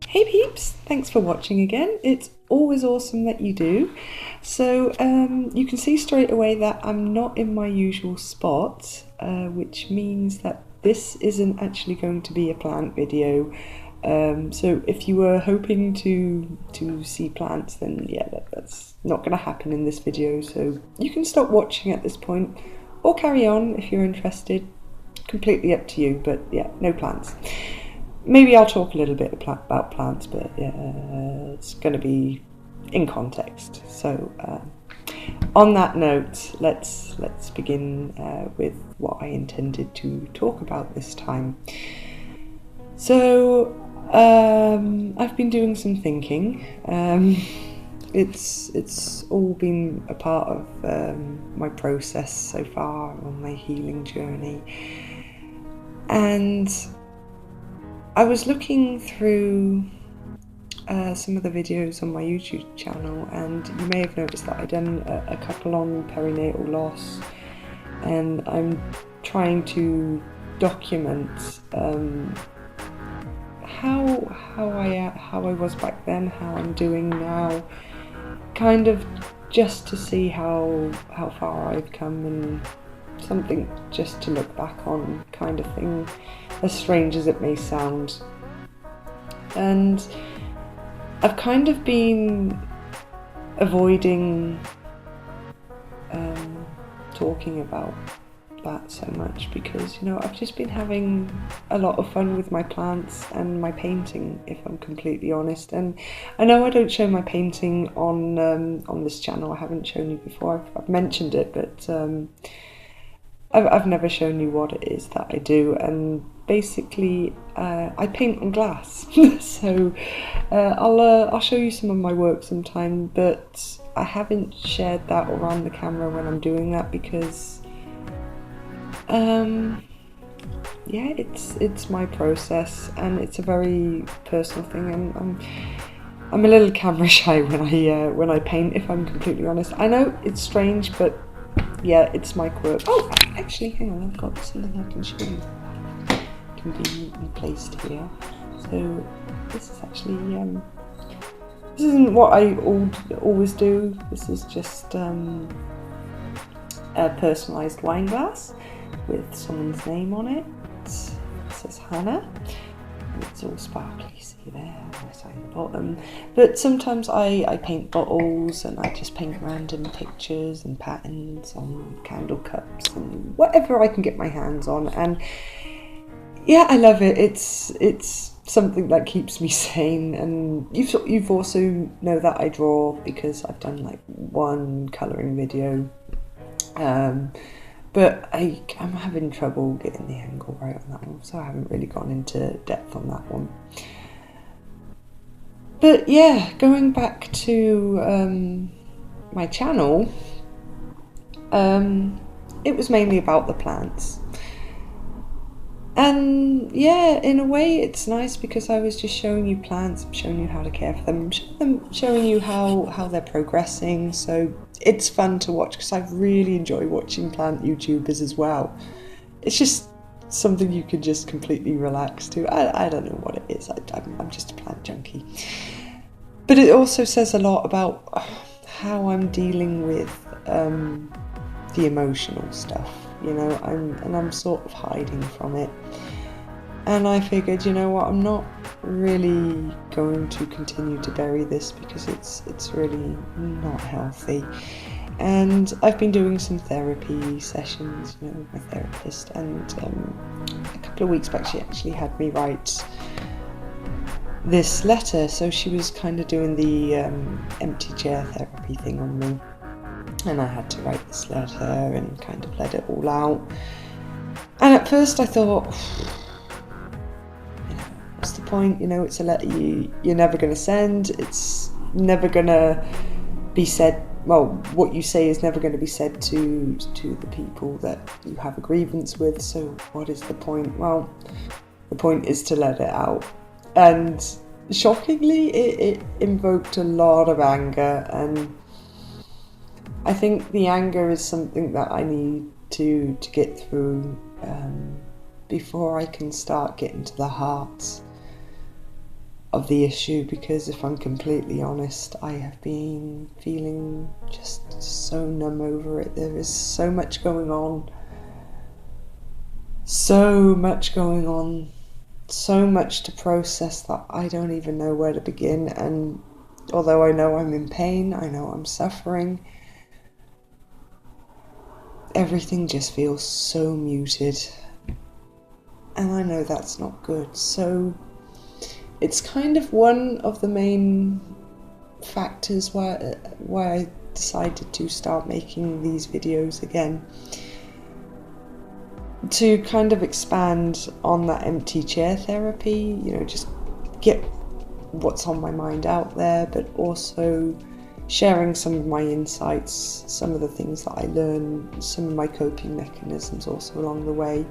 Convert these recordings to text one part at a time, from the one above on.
Hey peeps, thanks for watching again. It's always awesome that you do. So you can see straight away that I'm not in my usual spot, which means that this isn't actually going to be a plant video. So if you were hoping to see plants, then yeah, that's not going to happen in this video. So you can stop watching at this point or carry on if you're interested. Completely up to you, but yeah, no plants. Maybe I'll talk a little bit about plants, but it's going to be in context. So on that note, let's begin with what I intended to talk about this time. So I've been doing some thinking. It's all been a part of my process so far on my healing journey, and I was looking through some of the videos on my YouTube channel, and you may have noticed that I've done a couple on perinatal loss, and I'm trying to document how I was back then, how I'm doing now, kind of just to see how far I've come, and something just to look back on, kind of thing, as strange as it may sound. And I've kind of been avoiding talking about that so much because, you know, I've just been having a lot of fun with my plants and my painting, if I'm completely honest. And I know I don't show my painting on this channel. I haven't shown you before. I've mentioned it, but I've never shown you what it is that I do. And basically I paint on glass. So I'll show you some of my work sometime, but I haven't shared that around the camera when I'm doing that because yeah, it's my process, and it's a very personal thing, and I'm a little camera shy when I paint, if I'm completely honest. I know it's strange, but yeah, it's my quirk. Oh, actually, hang on, I've got something I can show you conveniently placed here. So this is actually this isn't what I always do. This is just a personalised wine glass with someone's name on it. It says Hannah. It's all sparkly, see there, right on the bottom. But sometimes I paint bottles, and I just paint random pictures and patterns on candle cups and whatever I can get my hands on. And yeah, I love it. It's something that keeps me sane. And you've also know that I draw because I've done like one colouring video. But I'm having trouble getting the angle right on that one, so I haven't really gone into depth on that one. But yeah, going back to my channel, it was mainly about the plants. And yeah, in a way it's nice because I was just showing you plants, showing you how to care for them, showing you how they're progressing. So it's fun to watch because I really enjoy watching plant YouTubers as well. It's just something you can just completely relax to. I don't know what it is. I'm just a plant junkie. But it also says a lot about how I'm dealing with the emotional stuff. You know, I'm sort of hiding from it. And I figured, you know what, I'm not really going to continue to bury this because it's really not healthy. And I've been doing some therapy sessions, you know, with my therapist, and a couple of weeks back she actually had me write this letter. So she was kind of doing the empty chair therapy thing on me. And I had to write this letter and kind of let it all out. And at first I thought, you know, what's the point? You know, it's a letter you're never going to send. It's never going to be said. Well, what you say is never going to be said to the people that you have a grievance with. So what is the point? Well, the point is to let it out. And shockingly, it invoked a lot of anger, and I think the anger is something that I need to get through before I can start getting to the heart of the issue, because if I'm completely honest, I have been feeling just so numb over it. There is so much going on, so much to process that I don't even know where to begin. And although I know I'm in pain, I know I'm suffering, everything just feels so muted, and I know that's not good. So it's kind of one of the main factors why I decided to start making these videos again, to kind of expand on that empty chair therapy, just get what's on my mind out there, but also sharing some of my insights, some of the things that I learned, some of my coping mechanisms also along the way.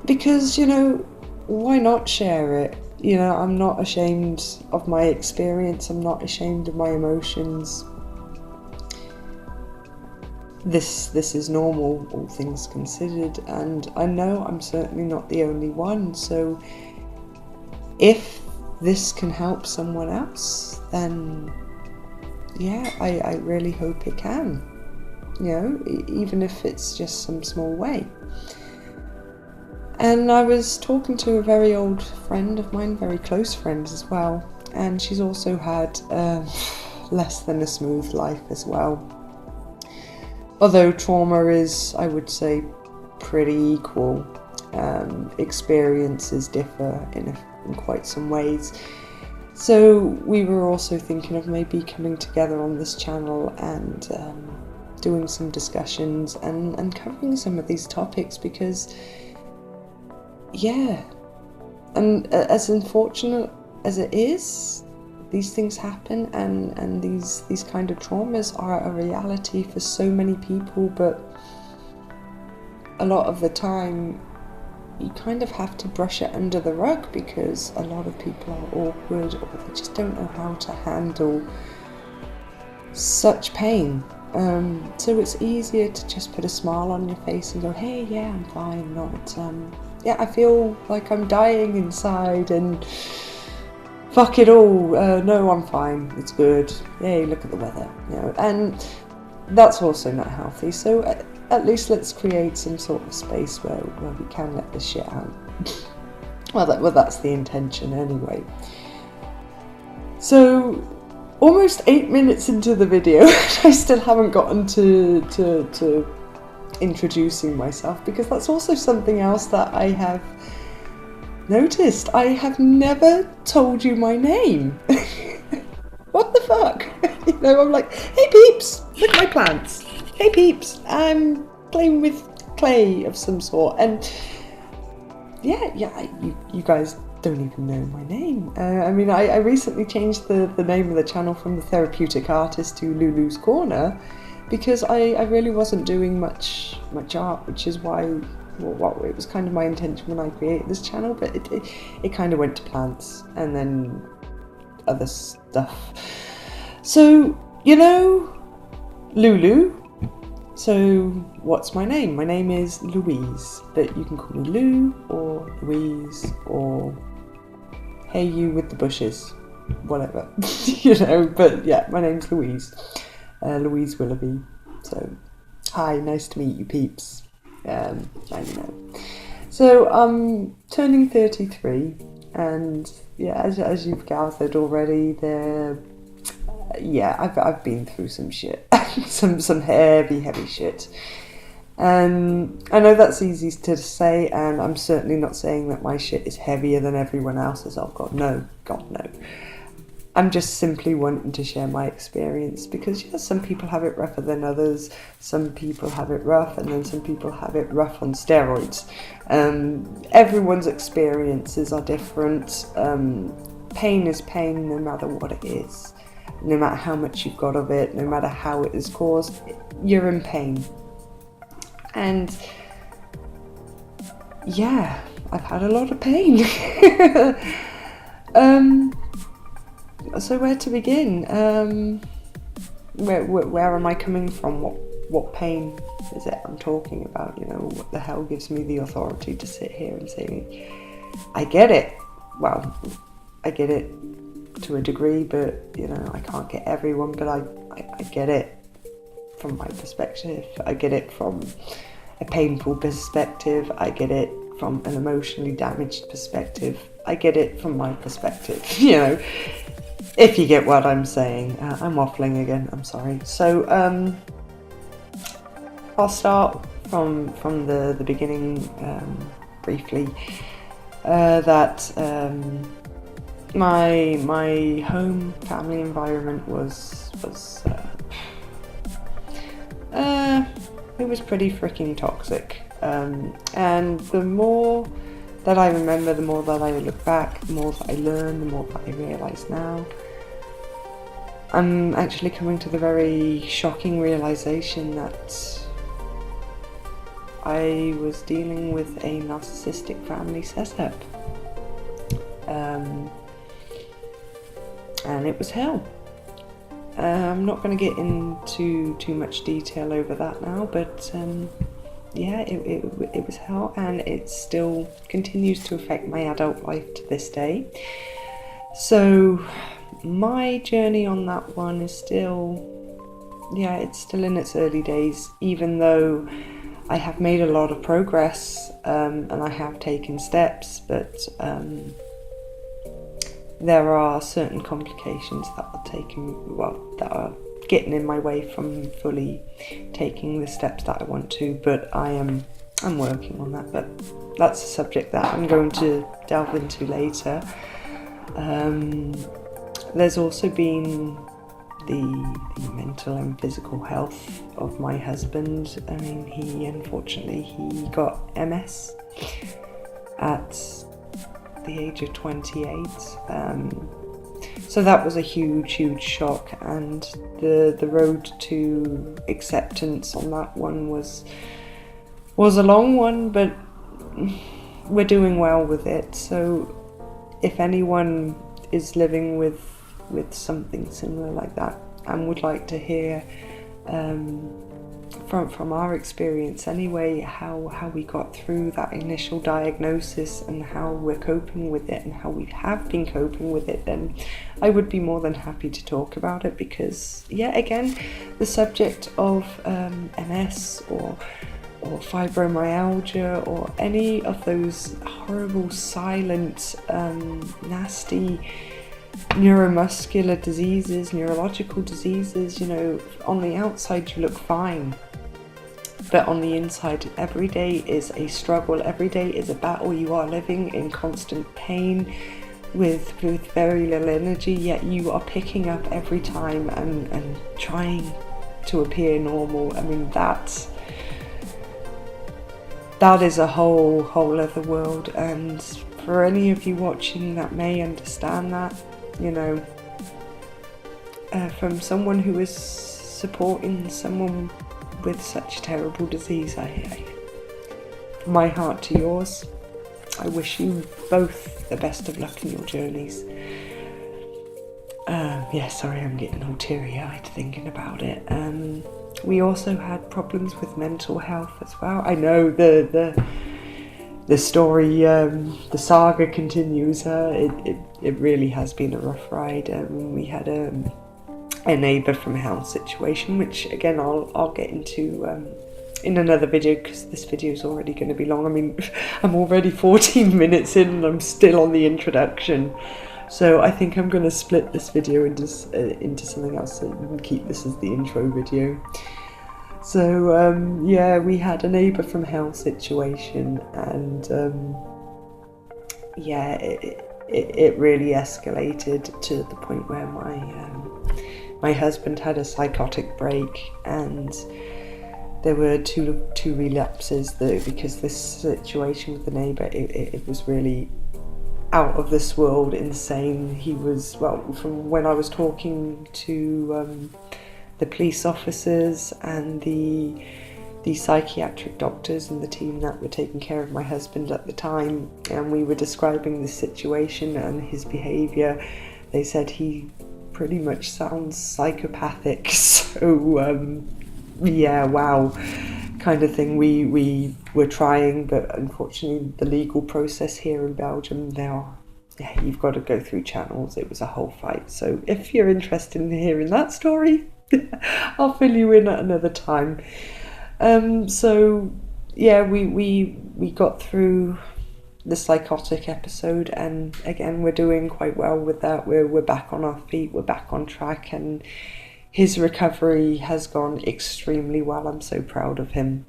Because, why not share it? I'm not ashamed of my experience, I'm not ashamed of my emotions. This is normal, all things considered, and I know I'm certainly not the only one. So if this can help someone else, then yeah, I really hope it can, even if it's just some small way. And I was talking to a very old friend of mine, very close friend as well, and she's also had less than a smooth life as well. Although trauma is, I would say, pretty equal. Experiences differ in quite some ways. So we were also thinking of maybe coming together on this channel and doing some discussions and covering some of these topics, because yeah, and as unfortunate as it is, these things happen, and these kind of traumas are a reality for so many people, but a lot of the time you kind of have to brush it under the rug, because a lot of people are awkward, or they just don't know how to handle such pain. So it's easier to just put a smile on your face and go, hey, yeah, I'm fine, not yeah, I feel like I'm dying inside, and fuck it all, no, I'm fine, it's good, yay, look at the weather, and that's also not healthy. So at least let's create some sort of space where we can let this shit out. well, that's the intention anyway. So almost 8 minutes into the video, I still haven't gotten to introducing myself, because that's also something else that I have noticed. I have never told you my name. What the fuck? I'm like, hey peeps, look at my plants. Hey peeps, I'm playing with clay of some sort, and yeah, you guys don't even know my name. I recently changed the name of the channel from The Therapeutic Artist to Lulu's Corner, because I really wasn't doing much art, which is why it was kind of my intention when I created this channel, but it kind of went to plants and then other stuff. So, Lulu. So what's my name? My name is Louise, but you can call me Lou or Louise or hey you with the bushes, whatever, but yeah, my name's Louise. Louise Willoughby. So, hi, nice to meet you, peeps. I know. So, I'm turning 33, and yeah, as you've gathered already, I've been through some shit, some heavy shit. And I know that's easy to say, and I'm certainly not saying that my shit is heavier than everyone else's. Oh God, no. I'm just simply wanting to share my experience, because some people have it rougher than others, some people have it rough, and then some people have it rough on steroids. Everyone's experiences are different. Pain is pain no matter what it is, no matter how much you've got of it, no matter how it is caused, you're in pain. And yeah, I've had a lot of pain. So where to begin? Where am I coming from? What pain is it I'm talking about? What the hell gives me the authority to sit here and say, I get it. well, I get it to a degree, but you know, I can't get everyone, but I get it from my perspective. I get it from a painful perspective. I get it from an emotionally damaged perspective. I get it from my perspective, you know, if you get what I'm saying. I'm waffling again, I'm sorry. So I'll start from the beginning briefly. That my home family environment was it was pretty freaking toxic, and the more that I remember, the more that I look back, the more that I learn, the more that I realise now, I'm actually coming to the very shocking realisation that I was dealing with a narcissistic family setup, and it was hell. I'm not going to get into too much detail over that now, but yeah, it was hell, and it still continues to affect my adult life to this day. So my journey on that one is still, yeah, it's still in its early days, even though I have made a lot of progress, and I have taken steps, but there are certain complications that are getting in my way from fully taking the steps that I want to, but I'm working on that, but that's a subject that I'm going to delve into later. There's also been the mental and physical health of my husband. I mean, he got MS at the age of 28. So that was a huge shock, and the road to acceptance on that one was a long one, but we're doing well with it. So if anyone is living with something similar like that and would like to hear from our experience anyway, how we got through that initial diagnosis and how we're coping with it and how we have been coping with it, then I would be more than happy to talk about it, because yeah, again, the subject of MS or fibromyalgia or any of those horrible, silent, nasty neuromuscular diseases, neurological diseases, you know, on the outside you look fine, but on the inside every day is a struggle, every day is a battle. You are living in constant pain with very little energy, yet you are picking up every time and trying to appear normal. I mean, that is a whole other world, and for any of you watching that may understand that, you know, from someone who is supporting someone with such terrible disease, from my heart to yours, I wish you both the best of luck in your journeys. Yeah, sorry, I'm getting all teary-eyed thinking about it. We also had problems with mental health as well. I know the story, the saga continues. It really has been a rough ride. We had a neighbour from hell situation, which again I'll get into in another video, because this video is already going to be long. I mean, I'm already 14 minutes in and I'm still on the introduction. So I think I'm going to split this video into something else and keep this as the intro video. So yeah, we had a neighbour from hell situation, and yeah, it really escalated to the point where my husband had a psychotic break, and there were two relapses because this situation with the neighbour, it was really out of this world insane. He was, well, from when I was talking to the police officers and the psychiatric doctors and the team that were taking care of my husband at the time, and we were describing the situation and his behaviour, they said he pretty much sounds psychopathic. So yeah, wow, kind of thing. We were trying, but unfortunately the legal process here in Belgium, yeah, you've got to go through channels. It was a whole fight. So if you're interested in hearing that story, I'll fill you in at another time. So yeah, we got through the psychotic episode, and again, we're doing quite well with that. We're back on our feet, we're back on track, and his recovery has gone extremely well. I'm so proud of him.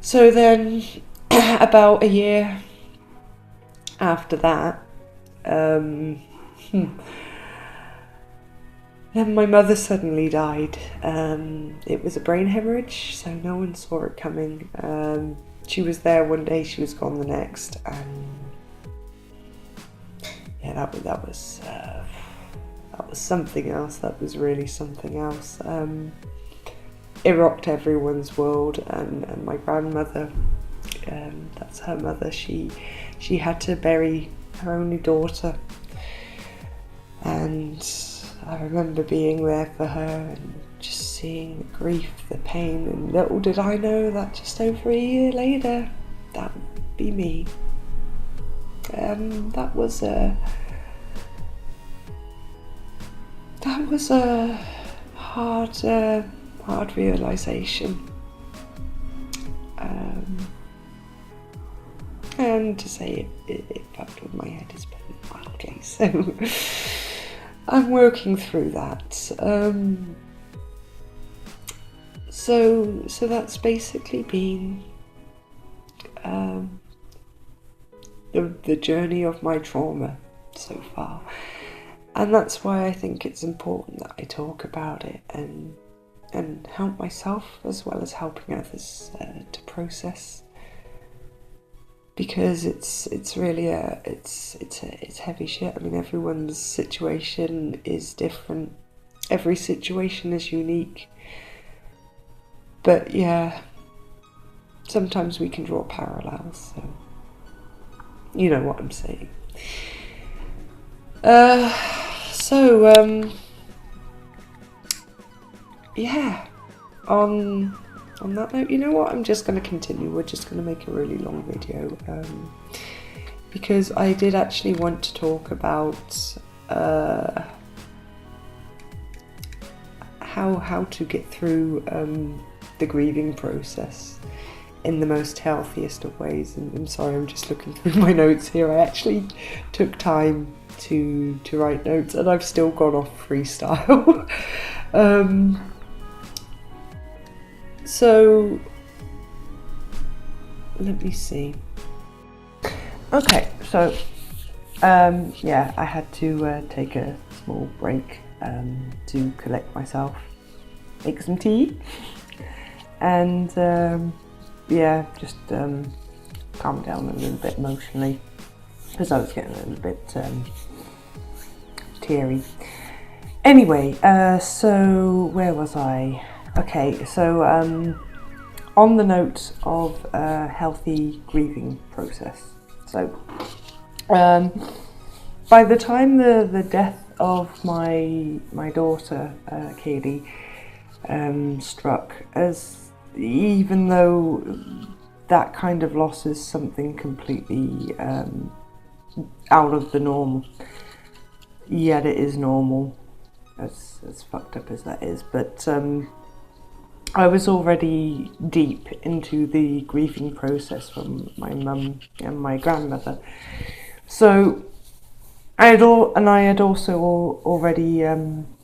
So then about a year after that, then my mother suddenly died. It was a brain hemorrhage, so no one saw it coming. She was there one day, she was gone the next, and yeah, that was something else. That was really something else. It rocked everyone's world, and my grandmother, that's her mother, she had to bury her only daughter, and I remember being there for her and just seeing the grief, the pain, and little did I know that just over a year later, that would be me. That was a hard realization, and to say it fucked with my head is putting it mildly. So I'm working through that. So that's basically been the journey of my trauma so far, and that's why I think it's important that I talk about it and help myself as well as helping others to process, because it's really it's heavy shit. I mean, everyone's situation is different, every situation is unique. But yeah, sometimes we can draw parallels, so you know what I'm saying. Yeah, on that note, you know what, I'm just going to continue. We're just going to make a really long video, because I did actually want to talk about how to get through the grieving process in the most healthiest of ways. And I'm sorry, I'm just looking through my notes here. I actually took time to write notes, and I've still gone off freestyle. So let me see. Okay, so yeah, I had to take a small break to collect myself, make some tea, and yeah, just calm down a little bit emotionally, because I was getting a little bit teary. Anyway, so where was I? Okay, so on the note of healthy grieving process. So by the time the death of my daughter Kaylee struck, as even though that kind of loss is something completely out of the norm, yet it is normal, as fucked up as that is. But I was already deep into the grieving process from my mum and my grandmother, so I had also already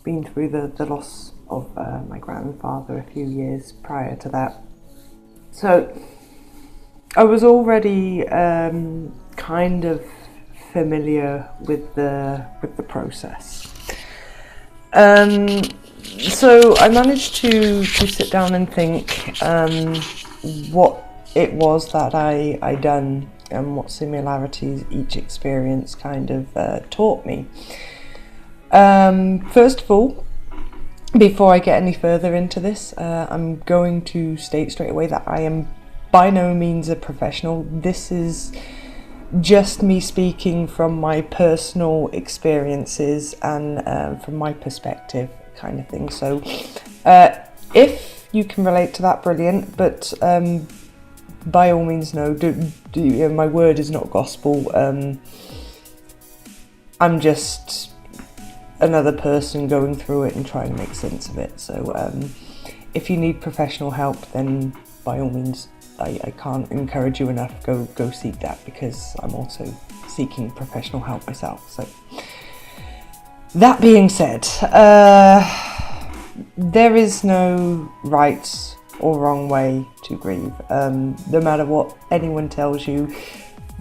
been through the loss of my grandfather a few years prior to that. So I was already kind of familiar with the process. So I managed to sit down and think what it was that I done and what similarities each experience kind of taught me. First of all, before I get any further into this, I'm going to state straight away that I am by no means a professional. This is just me speaking from my personal experiences and from my perspective, kind of thing. So if you can relate to that, brilliant, but by all means, no. My word is not gospel. I'm just another person going through it and trying to make sense of it. So if you need professional help, then by all means, I can't encourage you enough. Go seek that, because I'm also seeking professional help myself. So that being said, there is no right or wrong way to grieve. No matter what anyone tells you,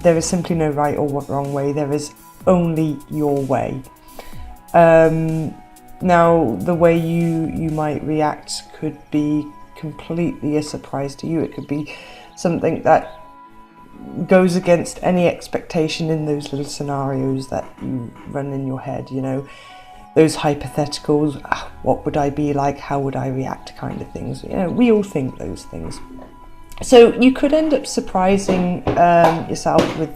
there is simply no right or wrong way. There is only your way. Now, the way you might react could be completely a surprise to you. It could be something that goes against any expectation in those little scenarios that you run in your head, you know, those hypotheticals, what would I be like, how would I react kind of things. You know, we all think those things. So you could end up surprising yourself with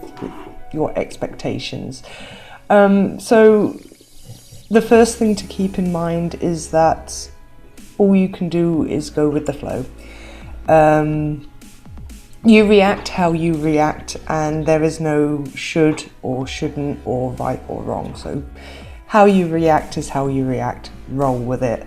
your expectations. So the first thing to keep in mind is that all you can do is go with the flow. You react how you react, and there is no should or shouldn't or right or wrong. So how you react is how you react. Roll with it.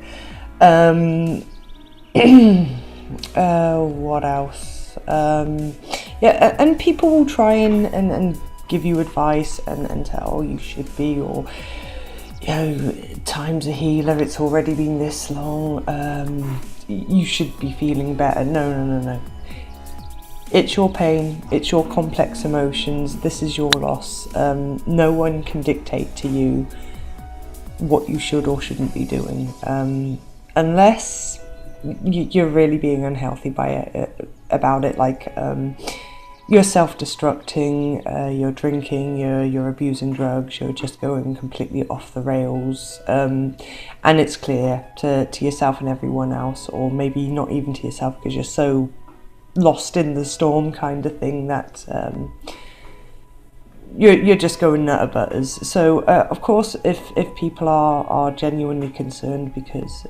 What else? Yeah, and people will try and give you advice and tell you should be, or you know, time's a healer, it's already been this long, you should be feeling better. No. It's your pain, it's your complex emotions, this is your loss. No one can dictate to you what you should or shouldn't be doing, unless you're really being unhealthy about it, like you're self-destructing, you're drinking, you're abusing drugs, you're just going completely off the rails, and it's clear to yourself and everyone else, or maybe not even to yourself because you're so lost in the storm kind of thing that you're just going nutter-butters. So of course, if people are genuinely concerned because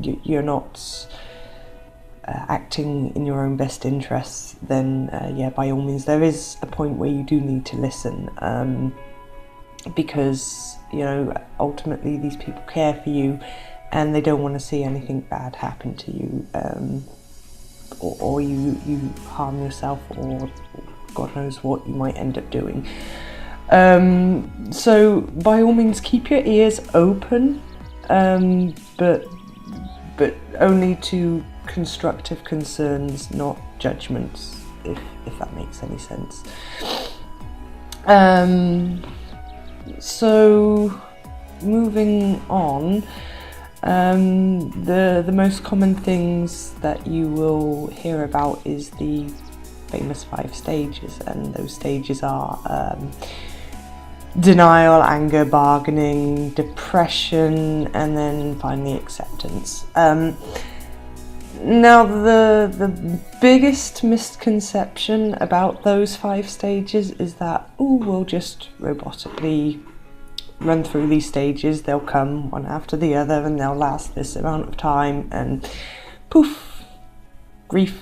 you're not acting in your own best interests, then yeah, by all means, there is a point where you do need to listen, because you know, ultimately these people care for you and they don't want to see anything bad happen to you, or you harm yourself, or God knows what you might end up doing. So by all means, keep your ears open, but only to constructive concerns, not judgments, if that makes any sense. So moving on, the most common things that you will hear about is the famous 5 stages, and those stages are denial, anger, bargaining, depression, and then finally acceptance. Now, the biggest misconception about those 5 stages is that, we'll just robotically run through these stages, they'll come one after the other and they'll last this amount of time, and poof, grief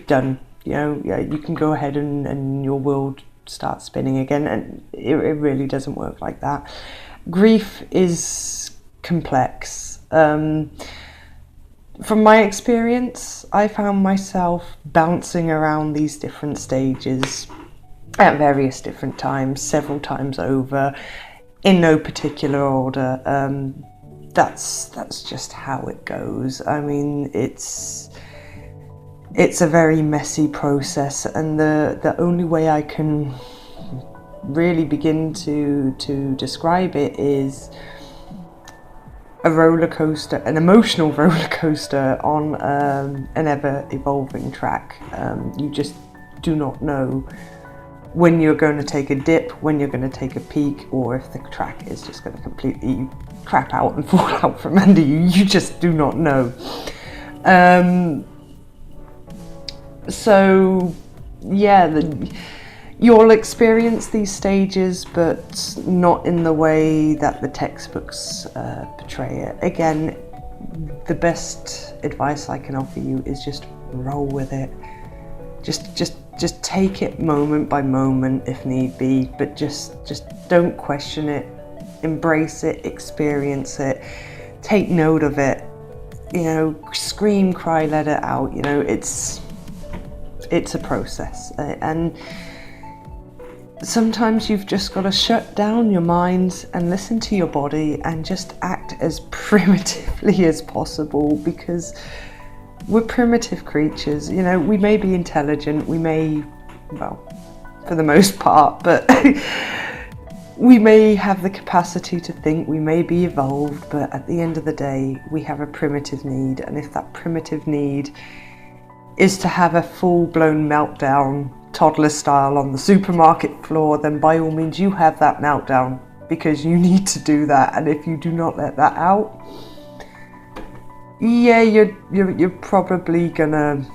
done. You know, yeah, you can go ahead and your world starts spinning again, and it really doesn't work like that. Grief is complex. From my experience, I found myself bouncing around these different stages at various different times, several times over, in no particular order. That's just how it goes. I mean, it's a very messy process, and the only way I can really begin to describe it is a roller coaster, an emotional roller coaster on an ever-evolving track. You just do not know when you're going to take a dip, when you're going to take a peak, or if the track is just going to completely crap out and fall out from under you. You just do not know. So yeah, you'll experience these stages, but not in the way that the textbooks portray it. Again, the best advice I can offer you is just roll with it. Just take it moment by moment if need be, but just don't question it. Embrace it, experience it, take note of it. You know, scream, cry, let it out. You know, it's a process, and sometimes you've just got to shut down your mind and listen to your body and just act as primitively as possible, because we're primitive creatures. You know, we may be intelligent, we may, well, for the most part, but we may have the capacity to think, we may be evolved, but at the end of the day, we have a primitive need. And if that primitive need is to have a full-blown meltdown, toddler style, on the supermarket floor, then by all means you have that meltdown, because you need to do that. And if you do not let that out, yeah, you're probably gonna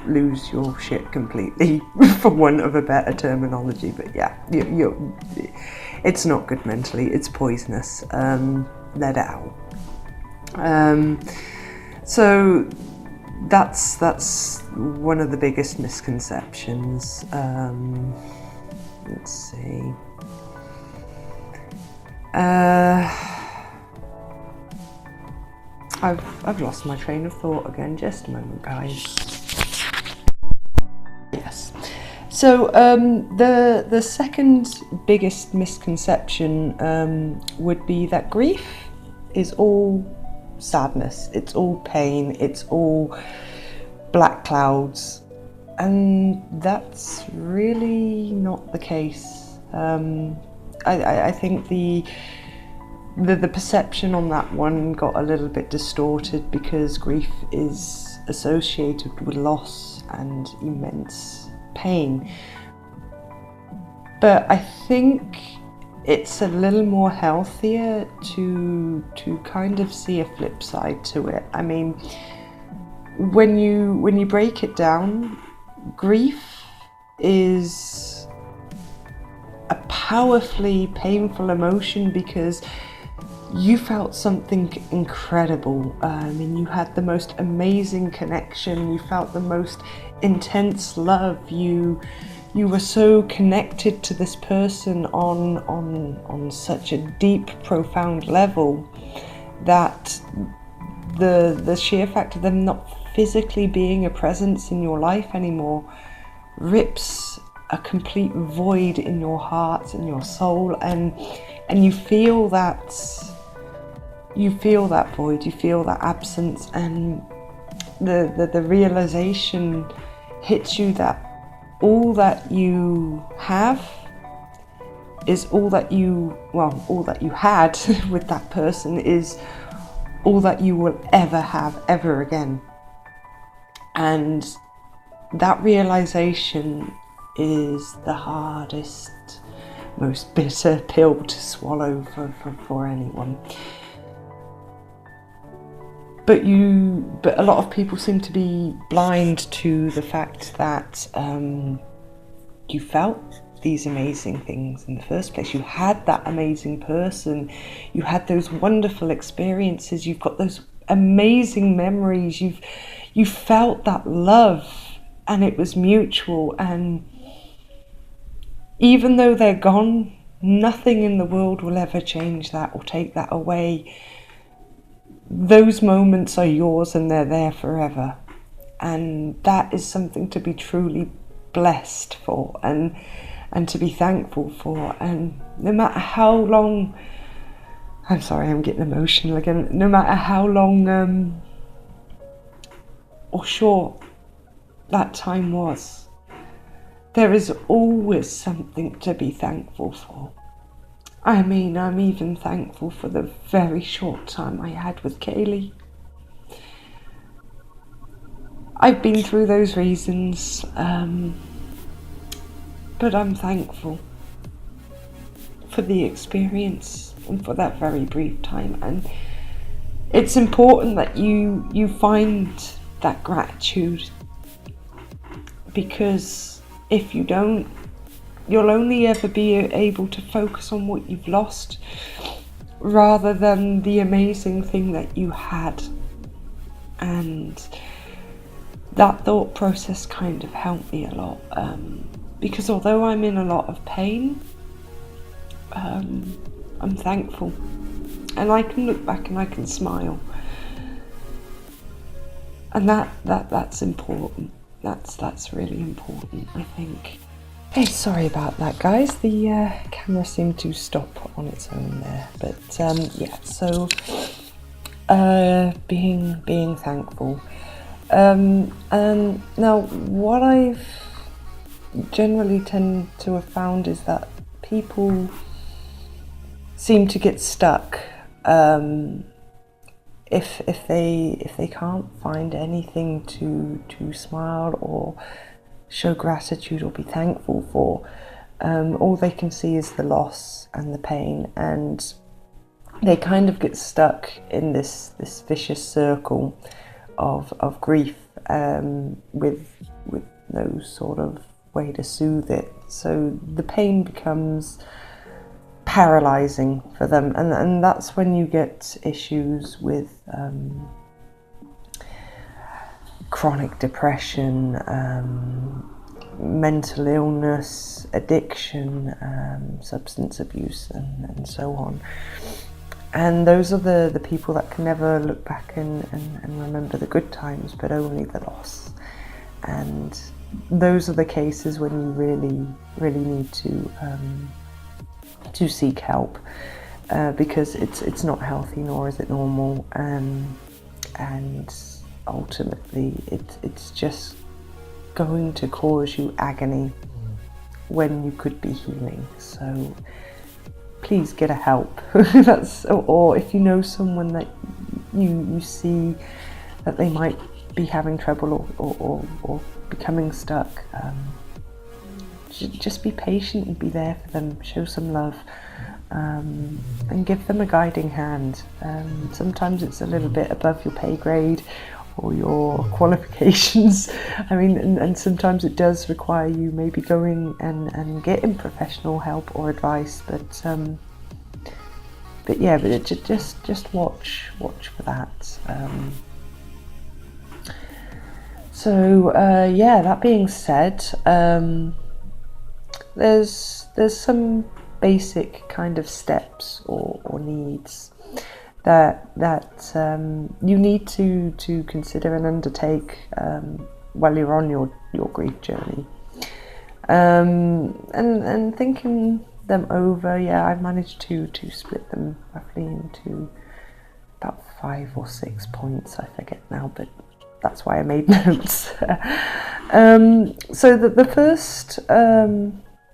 lose your shit completely, for want of a better terminology. But yeah, it's not good mentally. It's poisonous. Let it out. So that's one of the biggest misconceptions. Let's see. I've lost my train of thought again. Just a moment, guys. Yes. So the second biggest misconception would be that grief is all sadness, it's all pain, it's all black clouds, and that's really not the case. I think the perception on that one got a little bit distorted, because grief is associated with loss and immense pain. But I think it's a little more healthier to kind of see a flip side to it. I mean, when you break it down, grief is a powerfully painful emotion, because you felt something incredible. And you had the most amazing connection. You felt the most intense love. You were so connected to this person on such a deep, profound level, that the sheer fact of them not physically being a presence in your life anymore rips a complete void in your heart and your soul, and you feel that void, you feel that absence, and the realization hits you that all that you have is all that you had with that person is all that you will ever have ever again. And that realization is the hardest, most bitter pill to swallow for anyone. But a lot of people seem to be blind to the fact that you felt these amazing things in the first place. You had that amazing person. You had those wonderful experiences. You've got those amazing memories. You felt that love, and it was mutual. And even though they're gone, nothing in the world will ever change that or take that away. Those moments are yours, and they're there forever. And that is something to be truly blessed for and to be thankful for. And no matter how long, I'm sorry, I'm getting emotional again, no matter how long or short that time was, there is always something to be thankful for. I mean, I'm even thankful for the very short time I had with Kaylee. I've been through those reasons, but I'm thankful for the experience and for that very brief time. And it's important that you find that gratitude, because if you don't, you'll only ever be able to focus on what you've lost rather than the amazing thing that you had. And that thought process kind of helped me a lot, because although I'm in a lot of pain, I'm thankful, and I can look back and I can smile, and that's important. That's really important, I think. Hey, sorry about that, guys. The camera seemed to stop on its own there, but yeah. So being thankful. And now, what I've generally tend to have found is that people seem to get stuck if they can't find anything to smile or show gratitude or be thankful for. All they can see is the loss and the pain, and they kind of get stuck in this vicious circle of grief, with no sort of way to soothe it. So the pain becomes paralyzing for them, and that's when you get issues with chronic depression, mental illness, addiction, substance abuse, and so on. And those are the people that can never look back and remember the good times, but only the loss. And those are the cases when you really need to seek help, because it's not healthy, nor is it normal, and ultimately it's just going to cause you agony when you could be healing. So please get a help. Or if you know someone that you see that they might be having trouble or becoming stuck, just be patient and be there for them. Show some love, and give them a guiding hand. Sometimes it's a little bit above your pay grade or your qualifications. I mean, and sometimes it does require you maybe going and getting professional help or advice, but yeah, but just watch for that. So yeah, that being said, there's some basic kind of steps or needs that you need to consider and undertake while you're on your grief journey. And thinking them over, yeah, I've managed to split them roughly into about 5 or 6 points. I forget now, but that's why I made notes. So the first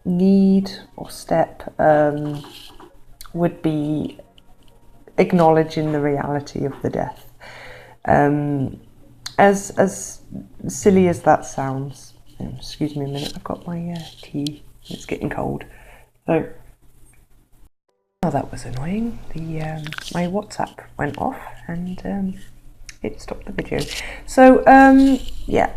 need or step would be acknowledging the reality of the death. As silly as that sounds, excuse me a minute, I've got my tea, it's getting cold. So, oh, that was annoying. My WhatsApp went off and it stopped the video. So yeah,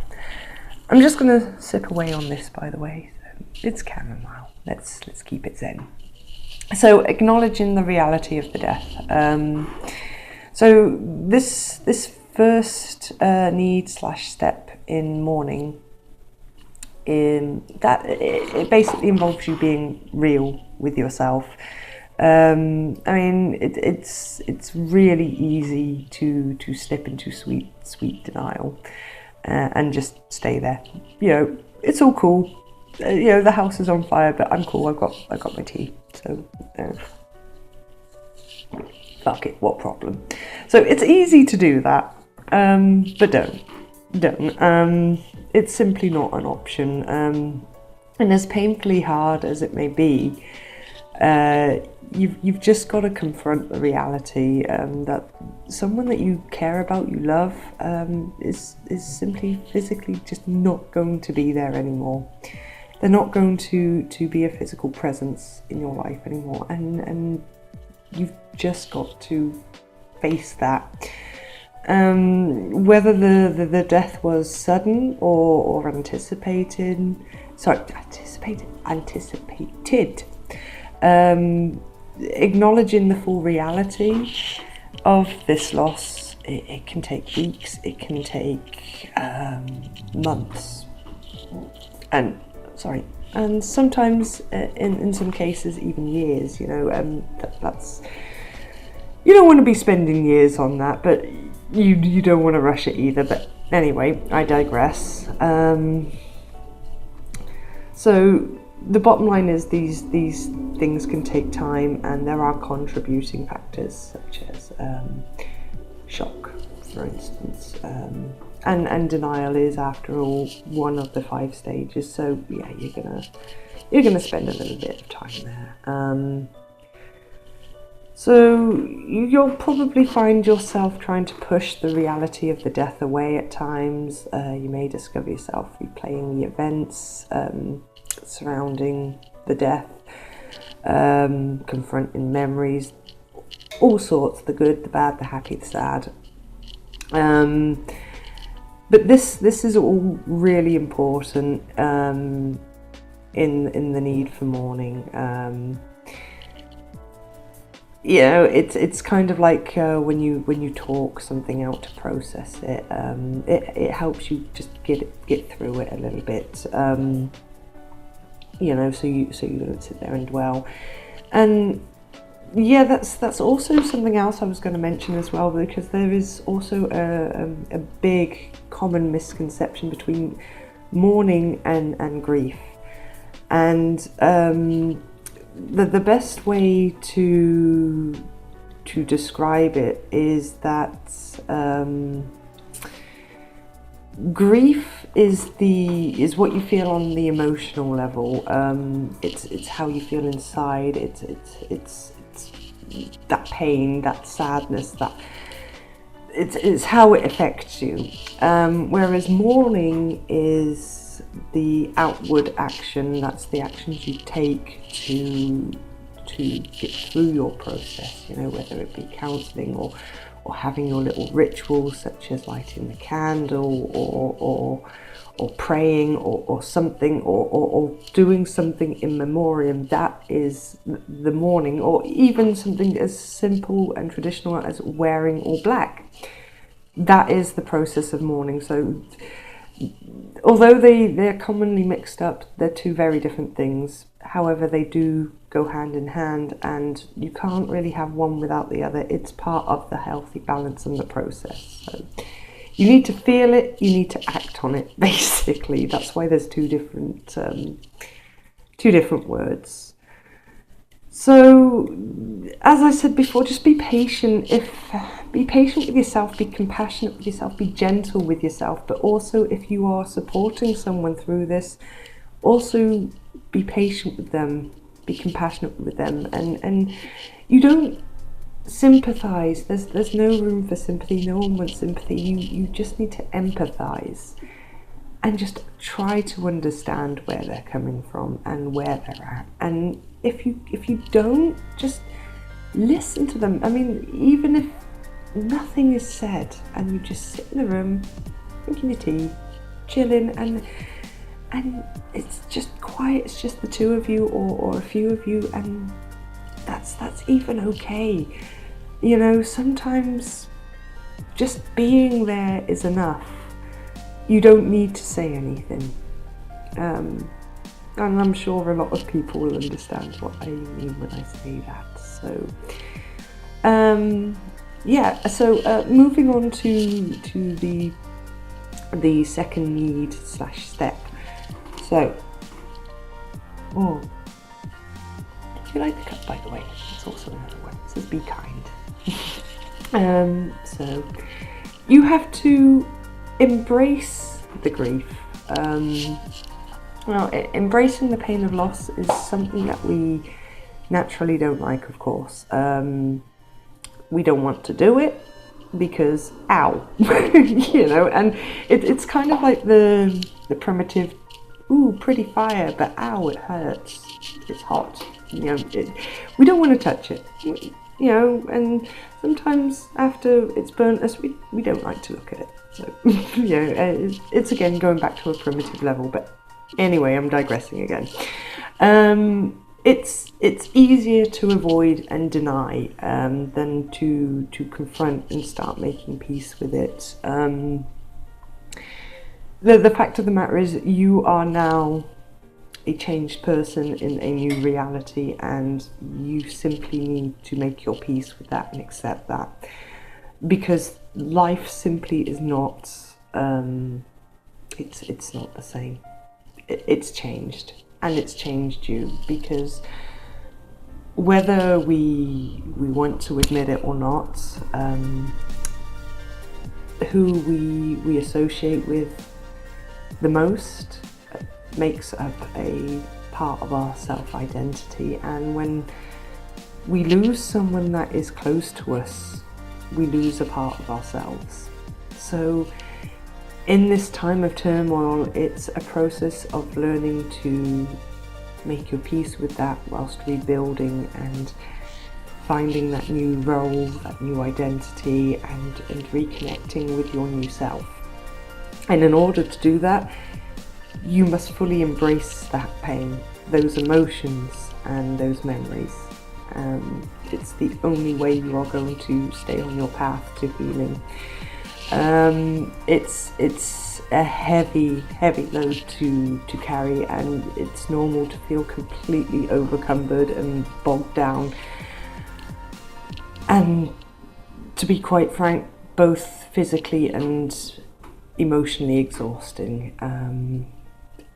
I'm just gonna sip away on this, by the way. So, it's chamomile. Let's keep it zen. So acknowledging the reality of the death. So this first need / step in mourning, that it basically involves you being real with yourself. I mean, it's really easy to slip into sweet denial and just stay there. You know, it's all cool. You know, the house is on fire, but I'm cool. I got my tea. So fuck it, what problem? So it's easy to do that, but don't. It's simply not an option. And as painfully hard as it may be, you've just got to confront the reality that someone that you care about, you love, is simply physically just not going to be there anymore. They're not going to be a physical presence in your life anymore, and you've just got to face that. Whether the death was sudden or anticipated. Acknowledging the full reality of this loss it can take weeks, it can take months, and sometimes in some cases even years. That's, you don't want to be spending years on that, but you don't want to rush it either. But anyway, I digress. So the bottom line is these things can take time, and there are contributing factors such as shock, for instance, and denial is, after all, one of the 5 stages. So yeah, you're gonna spend a little bit of time there. So you'll probably find yourself trying to push the reality of the death away at times. You may discover yourself replaying the events surrounding the death, confronting memories, all sorts, the good, the bad, the happy, the sad. But this is all really important in the need for mourning. It's kind of like when you talk something out to process it. It helps you just get through it a little bit. So you don't sit there and dwell. And yeah, that's also something else I was going to mention as well, because there is also a big common misconception between mourning and grief. And the best way to describe it is that grief is what you feel on the emotional level. It's how you feel inside. It's that pain, that sadness, it's how it affects you. Whereas mourning is the outward action. That's the actions you take to get through your process. Whether it be counselling or having your little rituals, such as lighting the candle or praying or something, or doing something in memoriam. That is the mourning. Or even something as simple and traditional as wearing all black. That is the process of mourning. So although they're commonly mixed up, they're 2 very different things. However, they do go hand in hand, and you can't really have one without the other. It's part of the healthy balance and the process. So you need to feel it, you need to act on it, basically. That's why there's 2 different words. So, as I said before, just be patient. Be patient with yourself, be compassionate with yourself, be gentle with yourself. But also, if you are supporting someone through this, also be patient with them, be compassionate with them, and you don't sympathise. There's no room for sympathy. No one wants sympathy. You just need to empathise and just try to understand where they're coming from and where they're at. And if you don't, just listen to them. I mean, even if nothing is said and you just sit in the room drinking your tea, chilling, and it's just quiet, it's just the 2 of you or a few of you, and that's even okay. Sometimes just being there is enough. You don't need to say anything. And I'm sure a lot of people will understand what I mean when I say that. So moving on to the second need / step. So, if you like the cup, by the way, it's also another one. It says be kind. So you have to embrace the grief. Embracing the pain of loss is something that we naturally don't like, of course. We don't want to do it because, ow, and it's kind of like the primitive, ooh, pretty fire, but ow, it hurts, it's hot, we don't want to touch it, and sometimes after it's burnt us, we don't like to look at it. So, it's again going back to a primitive level, but anyway, I'm digressing again. it's easier to avoid and deny than to confront and start making peace with it. The fact of the matter is, you are now a changed person in a new reality, and you simply need to make your peace with that and accept that, because life simply is not it's not the same. It's changed, and it's changed you, because whether we want to admit it or not, who we associate with the most makes up a part of our self-identity, and when we lose someone that is close to us, we lose a part of ourselves. So in this time of turmoil, it's a process of learning to make your peace with that whilst rebuilding and finding that new role, that new identity, and reconnecting with your new self. And in order to do that, you must fully embrace that pain, those emotions and those memories. It's the only way you are going to stay on your path to healing. It's a heavy load to carry, and it's normal to feel completely overcumbered and bogged down. And to be quite frank, both physically and emotionally exhausting.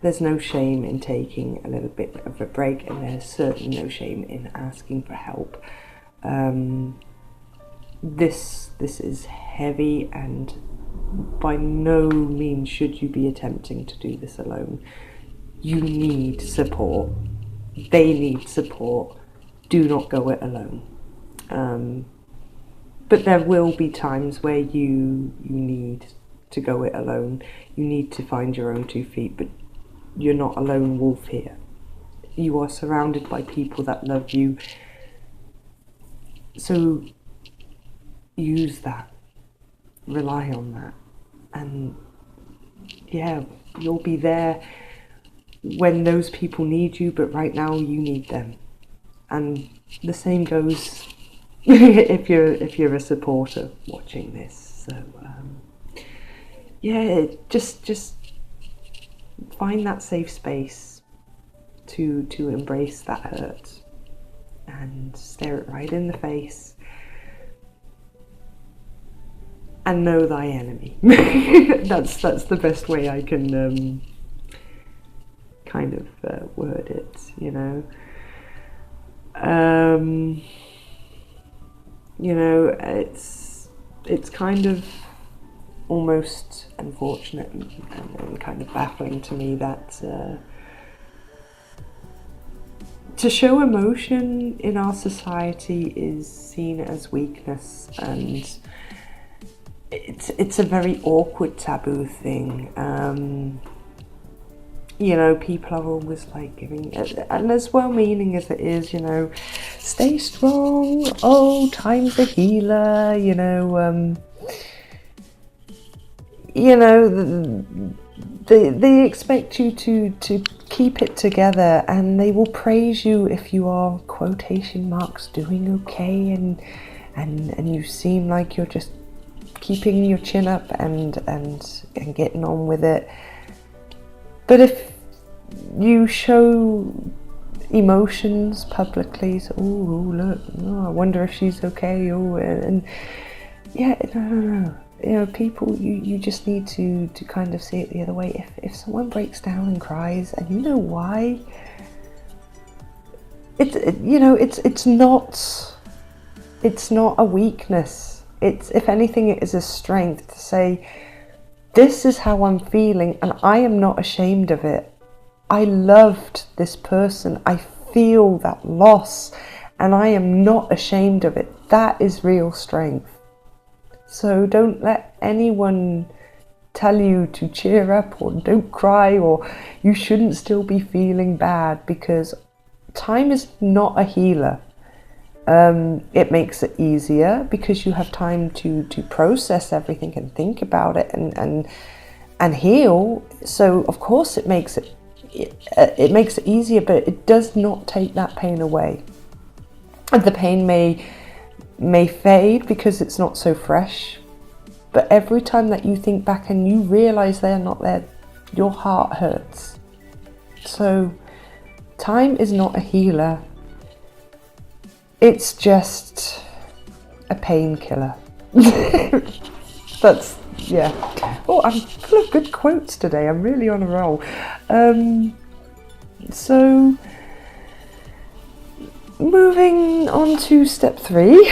There's no shame in taking a little bit of a break, and there's certainly no shame in asking for help. This is heavy, and by no means should you be attempting to do this alone. You need support. They need support. Do not go it alone. But there will be times where you need to go it alone. You need to find your own 2 feet, but you're not a lone wolf here. You are surrounded by people that love you. So use that. Rely on that. And yeah, you'll be there when those people need you, but right now you need them. And the same goes if you're a supporter watching this. So yeah, just find that safe space to embrace that hurt and stare it right in the face and know thy enemy. That's the best way I can kind of word it, you know. You know, it's kind of almost unfortunate and kind of baffling to me that to show emotion in our society is seen as weakness, and it's a very awkward taboo thing. You know, people are always like giving, and as well-meaning as it is, you know, stay strong, oh, time's a healer, you know, they expect you to keep it together, and they will praise you if you are, quotation marks, doing okay, and you seem like you're just keeping your chin up and getting on with it. But if you show emotions publicly, so, oh, look, oh, I wonder if she's okay, oh, and yeah, no. You know, people, you just need to kind of see it the other way. If someone breaks down and cries, and you know why, it's not a weakness. It's, if anything, it is a strength to say, this is how I'm feeling, and I am not ashamed of it. I loved this person. I feel that loss, and I am not ashamed of it. That is real strength. So don't let anyone tell you to cheer up or don't cry or you shouldn't still be feeling bad, because time is not a healer. It makes it easier because you have time to process everything and think about it and heal. So of course it makes it it makes it easier, but it does not take that pain away. And the pain may fade because it's not so fresh, but every time that you think back and you realize they're not there, your heart hurts. So time is not a healer. It's just a painkiller. That's, yeah. Oh, I'm full of good quotes today. I'm really on a roll. So, moving on to step 3.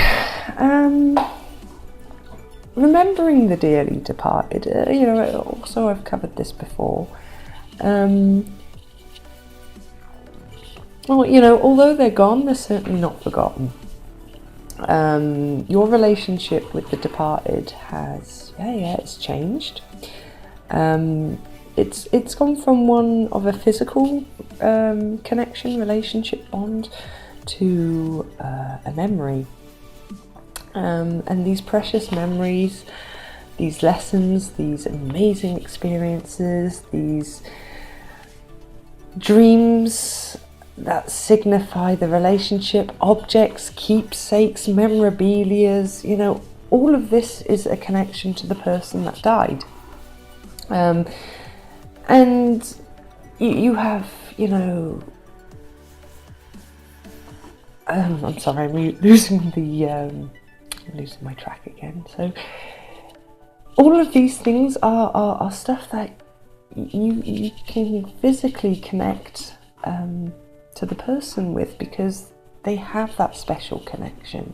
Remembering the dearly departed. Also I've covered this before. Although they're gone, they're certainly not forgotten. Your relationship with the departed has, it's changed. It's gone from one of a physical connection, relationship bond, to a memory. And these precious memories, these lessons, these amazing experiences, these dreams that signify the relationship, objects, keepsakes, memorabilias, all of this is a connection to the person that died. And you have, I'm sorry, I'm losing my track again. So all of these things are stuff that you can physically connect to the person with, because they have that special connection.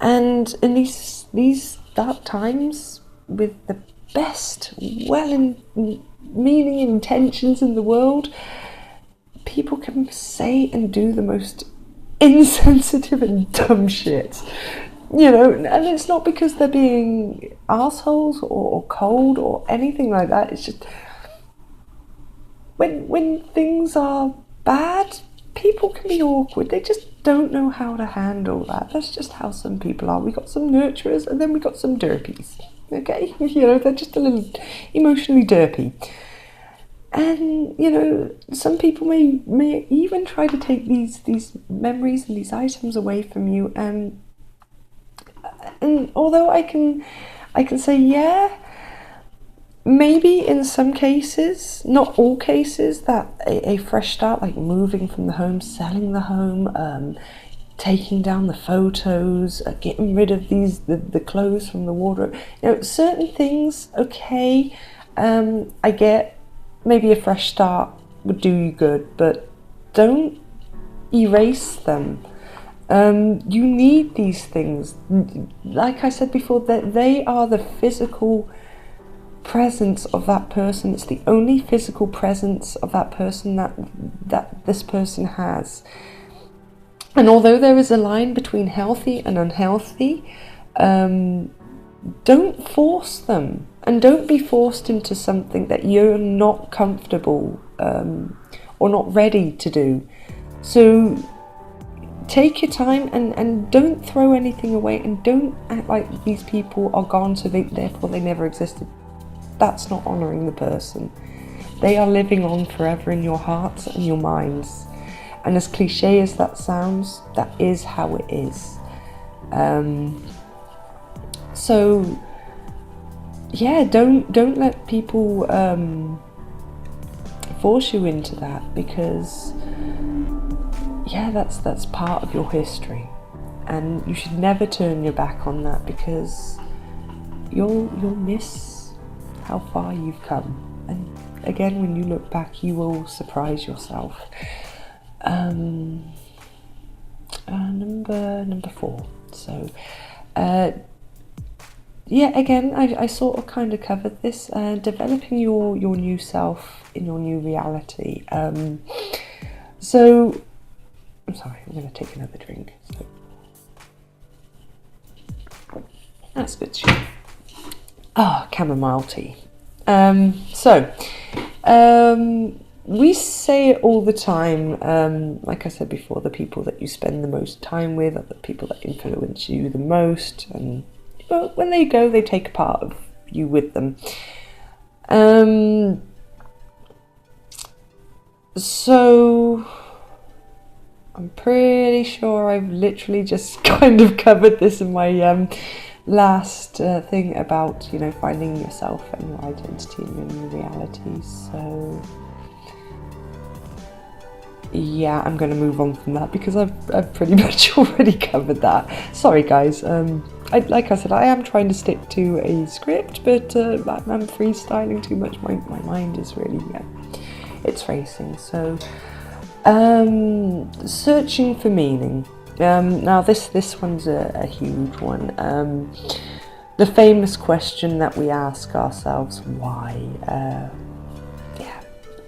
And in these dark times, with the best meaning intentions in the world, people can say and do the most insensitive and dumb shit. And it's not because they're being assholes or cold or anything like that. It's just when things are bad, people can be awkward. They just don't know how to handle that. That's just how some people are. We got some nurturers and then we got some derpies. Okay, they're just a little emotionally derpy. And some people may even try to take these memories and these items away from you. And although I can say, yeah, maybe in some cases, not all cases, that a fresh start, like moving from the home, selling the home, taking down the photos, getting rid of the clothes from the wardrobe, certain things, okay, I get maybe a fresh start would do you good, but don't erase them. You need these things. Like I said before, that they are the physical presence of that person. It's the only physical presence of that person that this person has. And although there is a line between healthy and unhealthy, don't force them, and don't be forced into something that you're not comfortable or not ready to do. So take your time and don't throw anything away, and don't act like these people are gone so therefore they never existed. That's not honouring the person. They are living on forever in your hearts and your minds. And as cliche as that sounds, that is how it is. So yeah, don't let people force you into that, because yeah, that's part of your history, and you should never turn your back on that, because you'll miss how far you've come. And again, when you look back, you will surprise yourself. Number 4. So yeah, again, I sort of kind of covered this, developing your new self in your new reality. So I'm sorry, I'm going to take another drink. So that's good shit. Chamomile tea. We say it all the time, like I said before, the people that you spend the most time with are the people that influence you the most, and when they go, they take a part of you with them. So I'm pretty sure I've literally just kind of covered this in my last thing about, you know, finding yourself and your identity and your new reality. So yeah, I'm going to move on from that because I've pretty much already covered that. Sorry guys, like I said, I am trying to stick to a script, but I'm freestyling too much. My mind is really, it's racing. So searching for meaning. Now this one's a huge one. The famous question that we ask ourselves, why?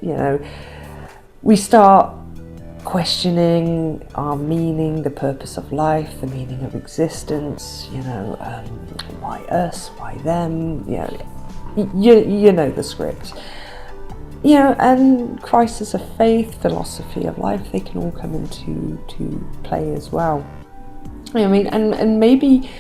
You know, we start questioning our meaning, the purpose of life, the meaning of existence, you know, why us, why them, you know the script. You know, and crisis of faith, philosophy of life, they can all come into play as well. I mean, and maybe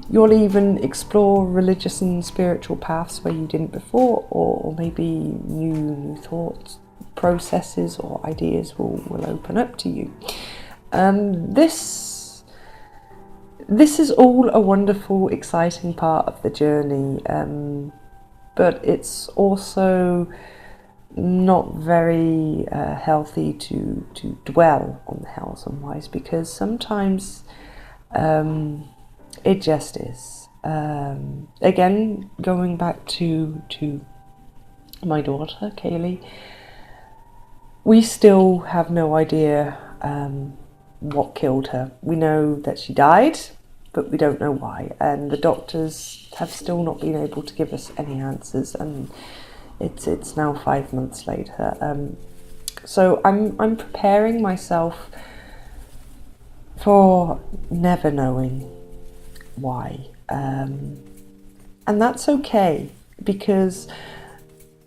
you'll even explore religious and spiritual paths where you didn't before, or maybe new thoughts, processes or ideas will open up to you. This is all a wonderful, exciting part of the journey, but it's also not very healthy to dwell on the hows and whys, because sometimes it just is. Again, going back to my daughter Kaylee, we still have no idea what killed her. We know that she died, but we don't know why, and the doctors have still not been able to give us any answers, and it's now 5 months later. So I'm preparing myself for never knowing why, and that's okay, because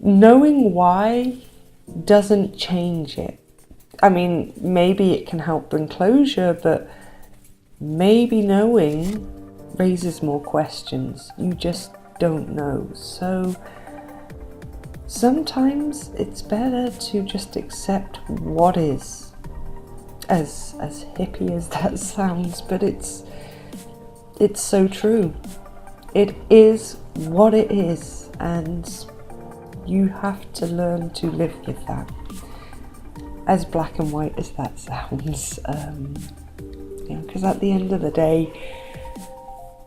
knowing why doesn't change it. I mean, maybe it can help bring closure, but maybe knowing raises more questions. You just don't know. So sometimes it's better to just accept what is, as hippie as that sounds, but it's so true. It is what it is, and you have to learn to live with that, as black and white as that sounds. Because at the end of the day,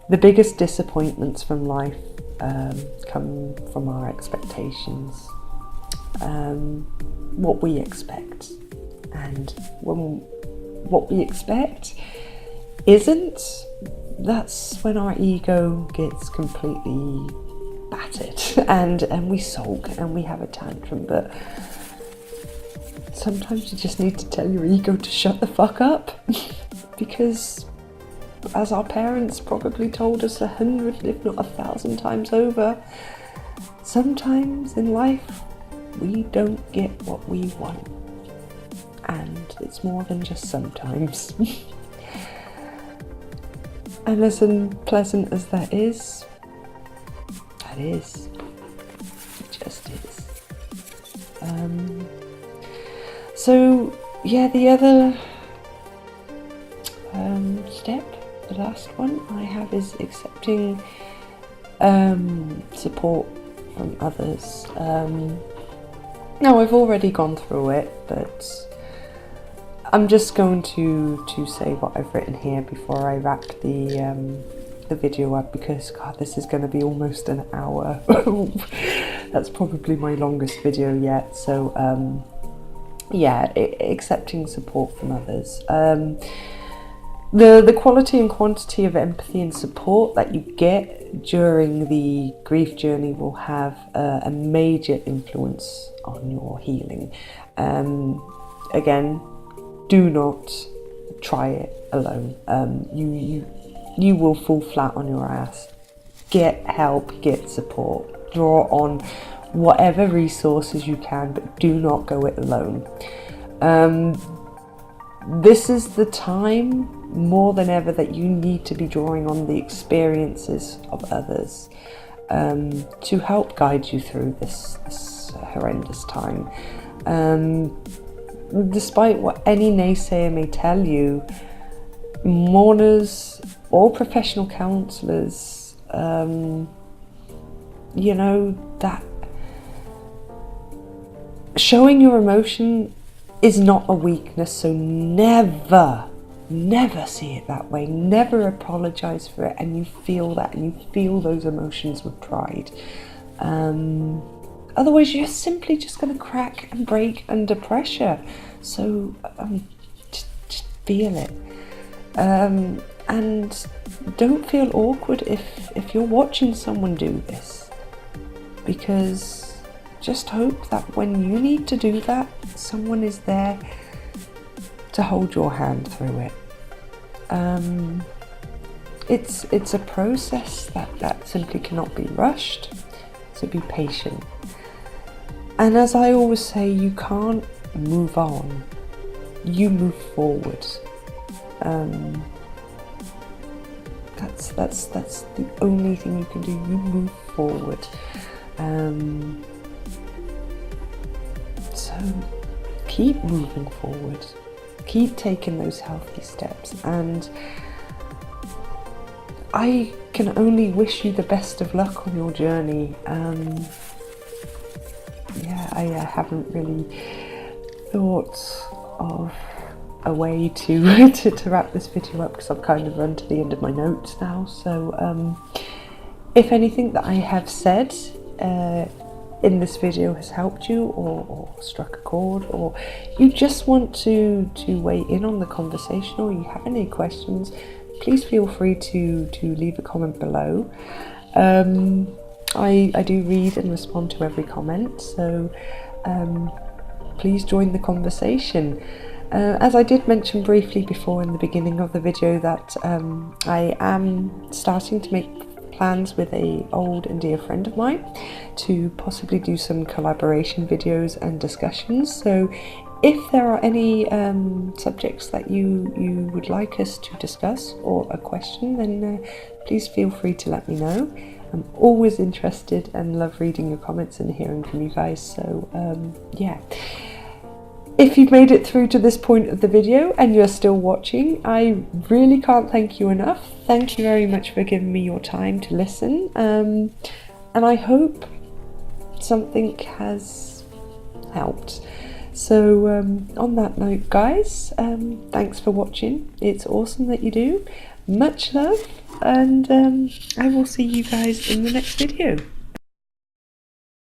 the biggest disappointments from life come from our expectations, what we expect, and when what we expect isn't, that's when our ego gets completely battered and we sulk and we have a tantrum. But sometimes you just need to tell your ego to shut the fuck up because, as our parents probably told us 100 if not 1,000 times over, sometimes in life we don't get what we want, and it's more than just sometimes. And as unpleasant as that is, it just is. So yeah, the other step, the last one I have, is accepting support from others. Now, I've already gone through it, but I'm just going to say what I've written here before I wrap the video up, because God, this is going to be almost an hour. That's probably my longest video yet. So yeah, accepting support from others. The quality and quantity of empathy and support that you get during the grief journey will have a major influence on your healing. Again, do not try it alone. You will fall flat on your ass. Get help, get support, draw on whatever resources you can, but do not go it alone. This is the time more than ever that you need to be drawing on the experiences of others to help guide you through this horrendous time. despite what any naysayer may tell you, mourners or professional counsellors, you know, that showing your emotion is not a weakness, so never see it that way. Never apologize for it, and you feel that, and you feel those emotions with pride. Otherwise you're simply just going to crack and break under pressure. So just feel it, and don't feel awkward if you're watching someone do this, because just hope that when you need to do that, someone is there to hold your hand through it. It's a process that simply cannot be rushed, so be patient. And as I always say, you can't move on, you move forward. That's the only thing you can do. You move forward. So keep moving forward, keep taking those healthy steps, and I can only wish you the best of luck on your journey. I haven't really thought of a way to wrap this video up, because I've kind of run to the end of my notes now. So if anything that I have said in this video has helped you, or struck a chord, or you just want to weigh in on the conversation, or you have any questions, please feel free to leave a comment below. I do read and respond to every comment, so please join the conversation. As I did mention briefly before in the beginning of the video, that I am starting to make plans with an old and dear friend of mine to possibly do some collaboration videos and discussions. So if there are any subjects that you would like us to discuss, or a question, then please feel free to let me know. I'm always interested and love reading your comments and hearing from you guys. So yeah, if you've made it through to this point of the video and you're still watching, I really can't thank you enough. Thank you very much for giving me your time to listen, and I hope something has helped. So on that note, guys, thanks for watching. It's awesome that you do. Much love, and I will see you guys in the next video.